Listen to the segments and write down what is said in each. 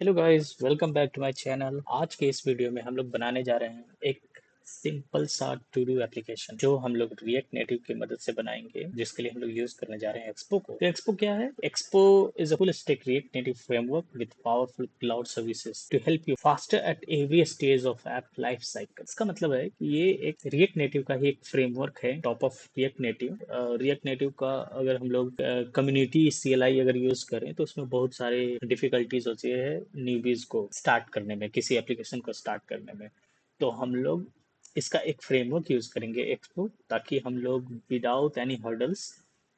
Hello guys, welcome back to my channel. आज के इस वीडियो में हम लोग बनाने जा रहे हैं एक सिंपल सा टू डू एप्लीकेशन जो हम लोग रिएक्ट नेटिव की मदद से बनाएंगे, जिसके लिए हम लोग यूज करने जा रहे हैं एक्सपो को। तो एक्सपो क्या है? Expo is a full stack React Native framework with powerful cloud services to help you faster at every stage of app life cycle. इसका मतलब है कि ये एक रिएक्ट नेटिव का ही एक फ्रेमवर्क है top of react native. React native का अगर हम लोग कम्युनिटी CLI अगर यूज करें तो उसमें बहुत सारे डिफिकल्टीज होती है न्यूबीज को स्टार्ट करने में, किसी एप्लीकेशन को स्टार्ट करने में। तो हम लोग इसका एक फ्रेमवर्क यूज करेंगे एक्सपो, ताकि हम लोग विदाउट एनी हर्डल्स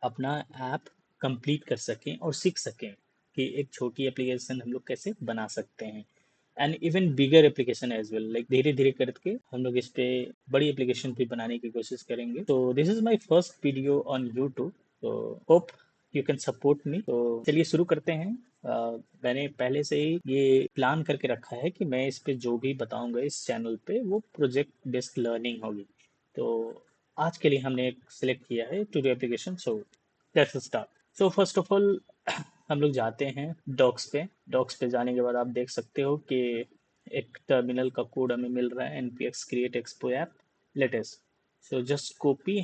अपना ऐप कंप्लीट कर सकें और सीख सकें कि एक छोटी एप्लीकेशन हम लोग कैसे बना सकते हैं, and even bigger application as well. Like धीरे धीरे करके हम लोग इस पे बड़ी एप्लीकेशन भी बनाने की कोशिश करेंगे। तो this is my first video on YouTube, तो hope you can support me. तो चलिए शुरू करते हैं। मैंने पहले से ही ये प्लान करके रखा है कि मैं इस पे जो भी बताऊंगा इस चैनल पे वो प्रोजेक्ट बेस्ड लर्निंग होगी। तो आज के लिए हमने एक सिलेक्ट किया है to do application. So let's start. So first of all हम लोग जाते हैं डॉक्स पे। डॉक्स पे जाने के बाद आप देख सकते हो कि एक टर्मिनल का कोड हमें मिल रहा है, npx create expo app latest। so just copy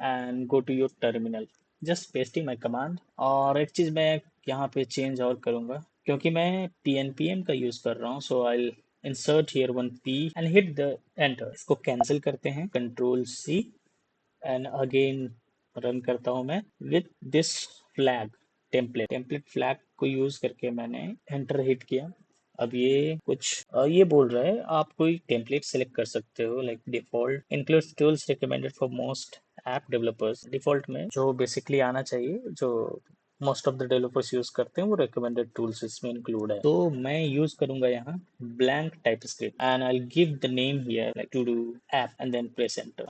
and go to your terminal, just pasting my command। और एक चीज़ मैं यहाँ पे चेंज और करूँगा, क्योंकि मैं pnpm का यूज़ कर रहा हूँ। सो आई insert here one p and hit the enter। इसको कैंसिल करते हैं, control C, and again run करता हूँ मैं with this flag. Template flag को यूज करके मैंने एंटर हिट किया। अब ये कुछ ये बोल रहा है आप कोई टेम्पलेट सेलेक्ट कर सकते हो, like default includes tools recommended for most app developers. Default में जो बेसिकली आना चाहिए, जो most of the developers use करते हैं, वो रिकमेंडेड टूल्स इसमें इंक्लूड है। तो मैं यूज करूंगा यहाँ blank TypeScript and I give the name here like to do app and then press enter.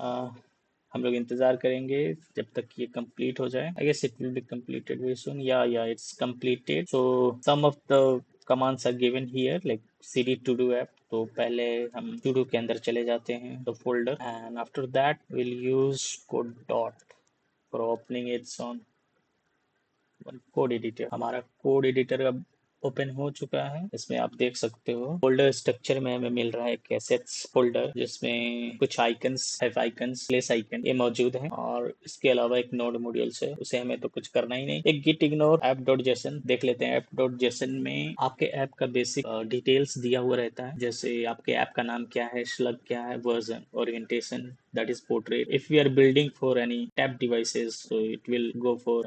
हम लोग इंतजार करेंगे जब तक ये कंप्लीट हो जाए। I guess it will be completed very soon. Yeah it's completed. So some of the commands are given here like cd to do app। तो पहले हम to do के अंदर चले जाते हैं the folder, and after that will use code dot for opening it's on code editor. हमारा code editor अब ओपन हो चुका है। इसमें आप देख सकते हो फोल्डर स्ट्रक्चर में हमें मिल रहा है एक एसेट्स फोल्डर, जिसमें कुछ icons, five icons, place icon ये मौजूद है। और इसके अलावा एक नोड मॉड्यूल्स है, उसे हमें तो कुछ करना ही नहीं। एक git ignore app dot JSON देख लेते हैं। ऐप डॉट जेसन में आपके ऐप का बेसिक डिटेल्स दिया हुआ रहता है, जैसे आपके ऐप का नाम क्या है, स्लग क्या है, version, orientation that is portrait। If we are building for any tab devices, so it will go for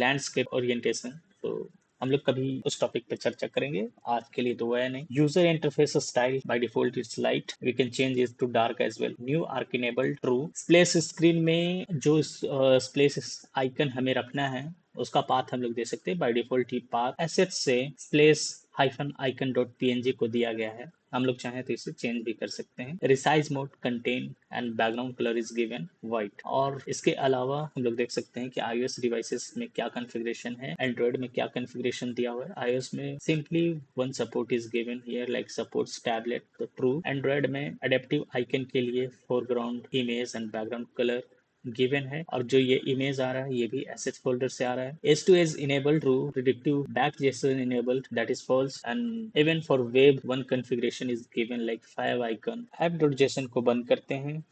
landscape orientation। so हम लोग कभी उस टॉपिक पे चर्चा करेंगे, आज के लिए तो वह नहीं। User interface style by default it's light, we can change it to dark as well. New arch enable true. Splash screen में जो स्प्लेश आइकन हमें रखना है उसका पाथ हम लोग दे सकते हैं। बाय डिफॉल्ट ही पाथ एसेट से splash hyphen icon dot png को दिया गया है। हम लोग चाहें तो इसे चेंज भी कर सकते हैं। Resize mode contain and background colour is given white. और इसके अलावा हम लोग देख सकते हैं कि iOS डिवाइसेस में क्या कॉन्फ़िगरेशन है, एंड्रॉइड में क्या कॉन्फ़िगरेशन दिया हुआ है। iOS में simply one support is given here like supports tablet, तो ट्रू। एंड्रॉइड में एडेप्टिव आइकन के लिए foreground image and background colour given है। और जो ये इमेज आ रहा है ये भी एसेट्स फोल्डर से आ रहा है। Edge to edge enable true, predictive back JSON enabled that is false, and even for web one configuration is given like five icon. App dot JSON को बंद करते हैं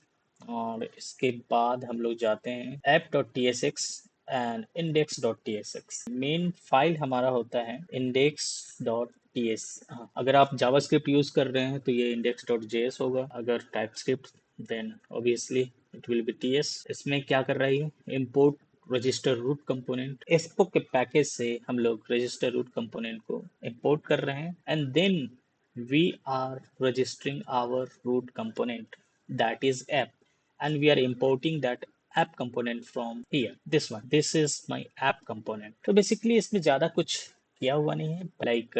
और इसके बाद हम लोग जाते हैं app.tsx and index.tsx। Main file हमारा होता है index.ts। अगर आप जावास्क्रिप्ट यूज कर रहे हैं तो ये index.js होगा, अगर TypeScript then obviously it will be ts। इसमें क्या कर रही है, import register root component. Expo के पैकेज से हम लोग रजिस्टर रूट कंपोनेंट को इंपोर्ट कर रहे हैं, and then we are registering our root component, that is app, and we are importing that app component from here, this is my app component। तो basically इसमें ज़्यादा कुछ किया हुआ नहीं है, like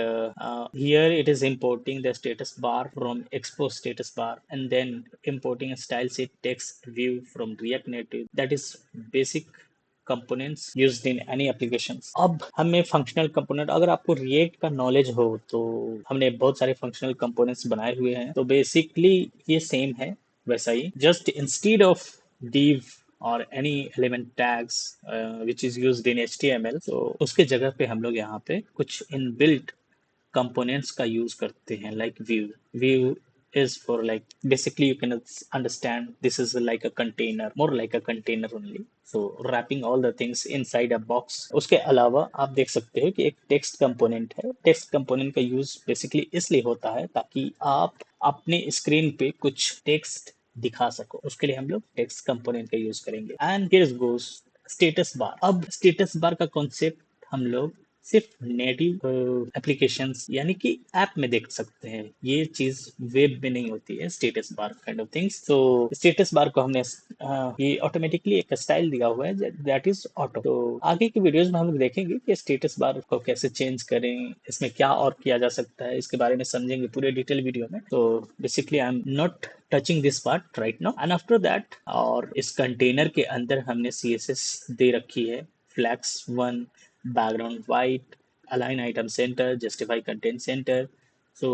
here it is importing the status bar from expo status bar, and then importing a style sheet text view from React Native, that is basic components used in any applications. अब हमें functional component, अगर आपको react का knowledge हो तो हमने बहुत सारे फंक्शनल कंपोनेंट्स बनाए हुए हैं। तो बेसिकली ये सेम है वैसा ही, जस्ट इंस्टीड ऑफ div और any element tags which is used in HTML, तो उसके जगह पे हम लोग यहाँ पे कुछ इनबिल्ट कंपोनेंट्स का यूज करते हैं, like view is for like basically you can understand this is like a container, more like a container only, so wrapping all the things inside a box. उसके अलावा आप देख सकते हो कि एक टेक्स्ट कंपोनेंट है। टेक्स्ट कंपोनेंट का यूज बेसिकली इसलिए होता है ताकि आप अपने स्क्रीन पे कुछ टेक्स्ट दिखा सको, उसके लिए हम लोग टेक्स्ट कंपोनेंट का यूज करेंगे। And here goes status bar. अब स्टेटस बार का कॉन्सेप्ट हम लोग सिर्फ नेटिव एप्लीकेशंस यानी कि ऐप में देख सकते हैं, ये चीज वेब में नहीं होती है status bar kind of things. तो स्टेटस बार को हमने ये ऑटोमेटिकली एक स्टाइल दिया हुआ है दैट इज ऑटो। तो आगे की वीडियोस में हम लोग देखेंगे कि स्टेटस बार को कैसे चेंज करें, इसमें क्या और किया जा सकता है, इसके बारे में समझेंगे पूरे डिटेल वीडियो में। तो basically I am not touching this part right now. And after that, और इस कंटेनर के अंदर हमने CSS दे रखी है, flex one, background white, align item center, justify content center। so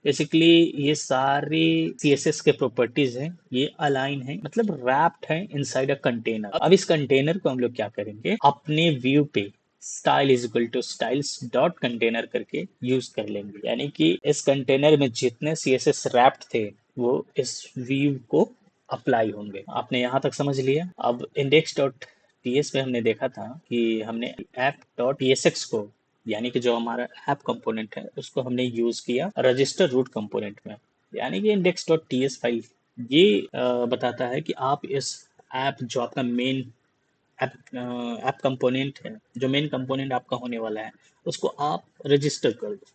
basically ये सारे CSS के प्रॉपर्टीज हैं, ये अलाइन है मतलब रैप्ड है इनसाइड अ कंटेनर। अब इस कंटेनर को हम लोग क्या करेंगे, अपने व्यू पे style is equal to styles dot container करके यूज कर लेंगे, यानी कि इस कंटेनर में जितने CSS रैप्ड थे वो इस व्यू को अप्लाई होंगे। आपने यहाँ तक समझ लिया। अब इंडेक्स डॉट टीएस में हमने देखा था कि हमने ऐप डॉट टीएसएक्स को, यानी कि जो हमारा ऐप कंपोनेंट है, उसको हमने यूज किया रजिस्टर रूट कंपोनेंट में। यानी कि इंडेक्स डॉट टीएस फाइल ये बताता है कि आप इस ऐप जो आपका मेन ऐप कंपोनेंट है, जो मेन कंपोनेंट आपका होने वाला है, उसको आप रजिस्टर कर दो।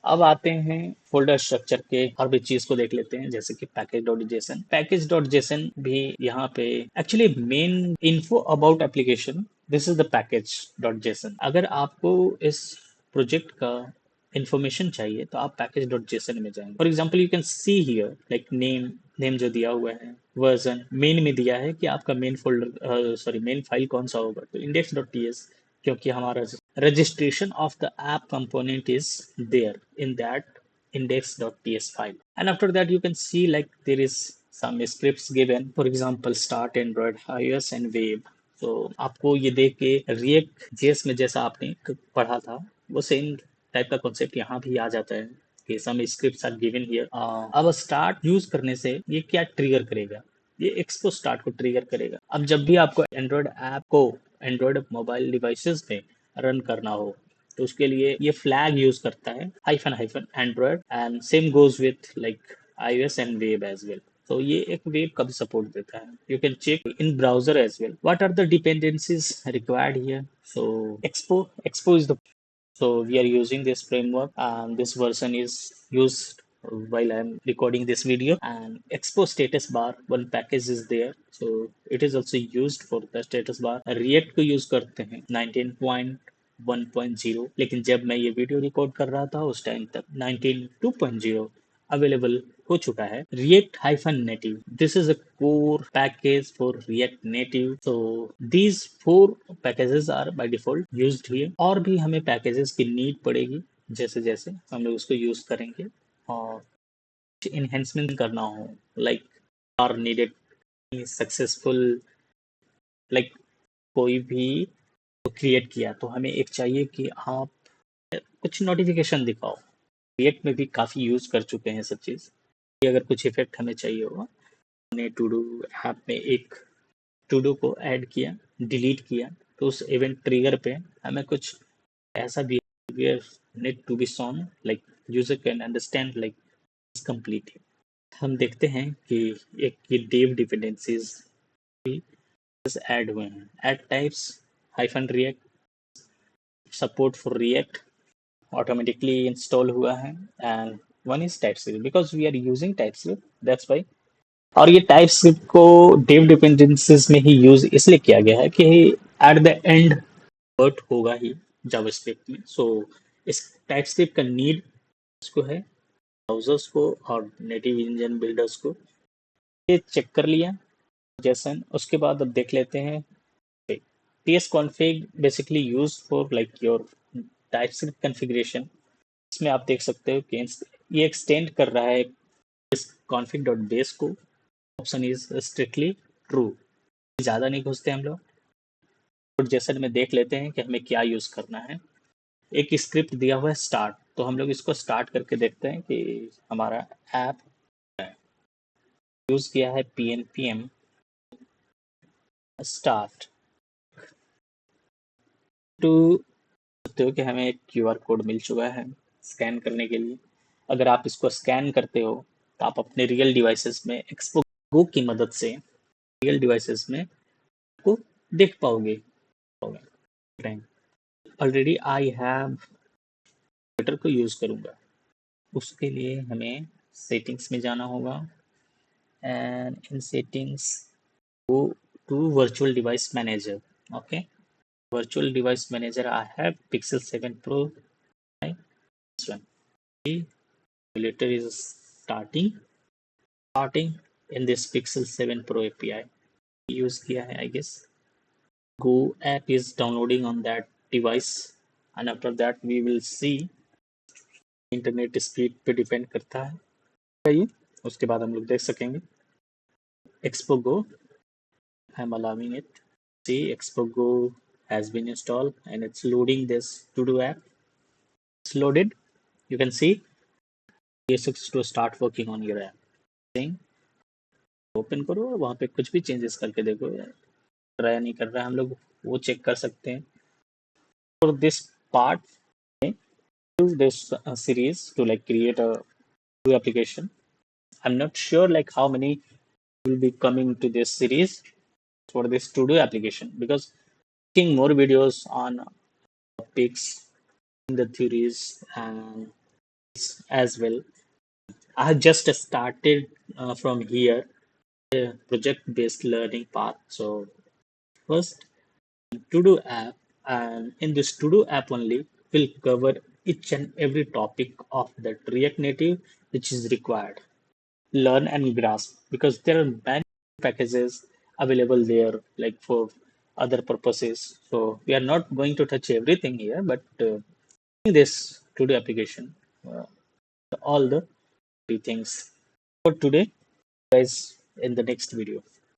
अब आते हैं फोल्डर स्ट्रक्चर के और भी चीज को देख लेते हैं, जैसे कि package dot JSON. Package dot JSON भी यहाँ पे actually main info about application, this is the package dot JSON. अगर आपको इस प्रोजेक्ट का इंफॉर्मेशन चाहिए तो आप पैकेज डॉट जेसन में जाएंगे। For example you can see here like name जो दिया हुआ है, वर्जन मेन में दिया है कि आपका main folder sorry main file कौन सा होगा, तो इंडेक्स डॉट टीएस, क्योंकि हमारा registration of the app component is there in that index.ts file. And after that you can see like there is some scripts given, for example start android, iOS and web। तो आपको ये देख के react JS में जैसा आपने पढ़ा था वो सेम टाइप का कॉन्सेप्ट यहाँ भी आ जाता है कि सम स्क्रिप्ट्स आर गिवन हियर। अब स्टार्ट यूज करने से ये क्या ट्रिगर करेगा, ये एक्सपो स्टार्ट को ट्रिगर करेगा। अब जब भी आपको एंड्रॉयड ऐप को एंड्रॉयड मोबाइल डिवाइसेस पे रन करना हो तो उसके लिए ये फ्लैग यूज करता है hyphen hyphen Android, and same goes with like iOS and web as well. तो ये एक वेब का भी सपोर्ट देता है। You can check in browser as well what are the dependencies required here. So Expo is the, so we are using this framework and this version is used while I'm recording this video। and expo status bar one package is there, so it is also used for the status bar। react को use करते हैं 19.1.0, लेकिन जब मैं ये video record कर रहा था उस टाइम तक 19.2.0 अवेलेबल हो चुका है। React hyphen native, this is a core package for React native। so these four packages are by default used here। और भी हमें पैकेजेस की नीड पड़ेगी जैसे जैसे हम लोग उसको यूज करेंगे, और इन्हेंसमेंट करना हो like are needed successful, like कोई भी क्रिएट किया तो हमें एक चाहिए कि आप कुछ नोटिफिकेशन दिखाओ। रिएक्ट में भी काफ़ी यूज कर चुके हैं सब चीज़। अगर कुछ इफेक्ट हमें चाहिए होगा, हमने टू डू ऐप में एक टू डू को ऐड किया, डिलीट किया, तो उस इवेंट ट्रिगर पे हमें कुछ ऐसा behaviour need to be shown like user can understand like it's complete. हम देखते हैं कि एक ये डेव डिपेंडेंसीज भी ऐड हुए हैं। Add types hyphen React, support for React automatically install हुआ है, and one is TypeScript because we are using TypeScript that's why. और ये टाइपस्क्रिप्ट को डेव डिपेंडेंसीज में ही यूज इसलिए किया गया है कि एट द एंड वर्ट होगा ही जावास्क्रिप्ट में। सो इस टाइपस्क्रिप्ट का नीड इसको है ब्राउजर्स को और नेटिव इंजन बिल्डर्स को। ये चेक कर लिया जैसन, उसके बाद अब देख लेते हैं ts config basically use for like your TypeScript configuration. इसमें आप देख सकते हो कि ये एक्सटेंड कर रहा है इस config.base को। ऑप्शन इज स्ट्रिक्टली ट्रू, ज़्यादा नहीं घुसते हम लोग। और जैसे में देख लेते हैं कि हमें क्या यूज़ करना है। एक स्क्रिप्ट दिया हुआ है स्टार्ट, तो हम लोग इसको स्टार्ट करके देखते हैं कि हमारा ऐप यूज किया है pnpm स्टार्ट टू। सकते हो कि हमें एक क्यूआर कोड मिल चुका है स्कैन करने के लिए। अगर आप इसको स्कैन करते हो तो आप अपने रियल डिवाइसेस में एक्सपो गो की मदद से रियल डिवाइसेस में को देख पाओगे। ऑलरेडी आई हैव ट्विटर को यूज करूंगा, उसके लिए हमें सेटिंग्स में जाना होगा and in settings go to virtual device manager. Okay, virtual device manager, I have Pixel 7 Pro. This one later is starting in this Pixel 7 Pro API use किया है I guess. Go app is downloading on that device and after that we will see internet speed पे depend करता है ये, उसके बाद हम लोग देख सकेंगे। Expo Go, I am allowing it. See, Expo Go has been installed and it's loading this to do app. It's loaded. You can see ESX to start working on your app. Saying open करो और वहाँ पे कुछ भी changes करके देखो यार, try नहीं कर रहा है, हम लोग वो चेक कर सकते हैं। For this part, use this series to like create a new application. I'm not sure like how many will be coming to this series for this to do application, because making more videos on topics in the theories and as well. I have just started from here a project-based learning path. So first, To-Do app, and in this To-Do app only, will cover each and every topic of that React Native which is required. Learn and grasp, because there are many packages available there, like for other purposes. So we are not going to touch everything here, but in this To-Do application, uh, all the three things for today, guys. In the next video.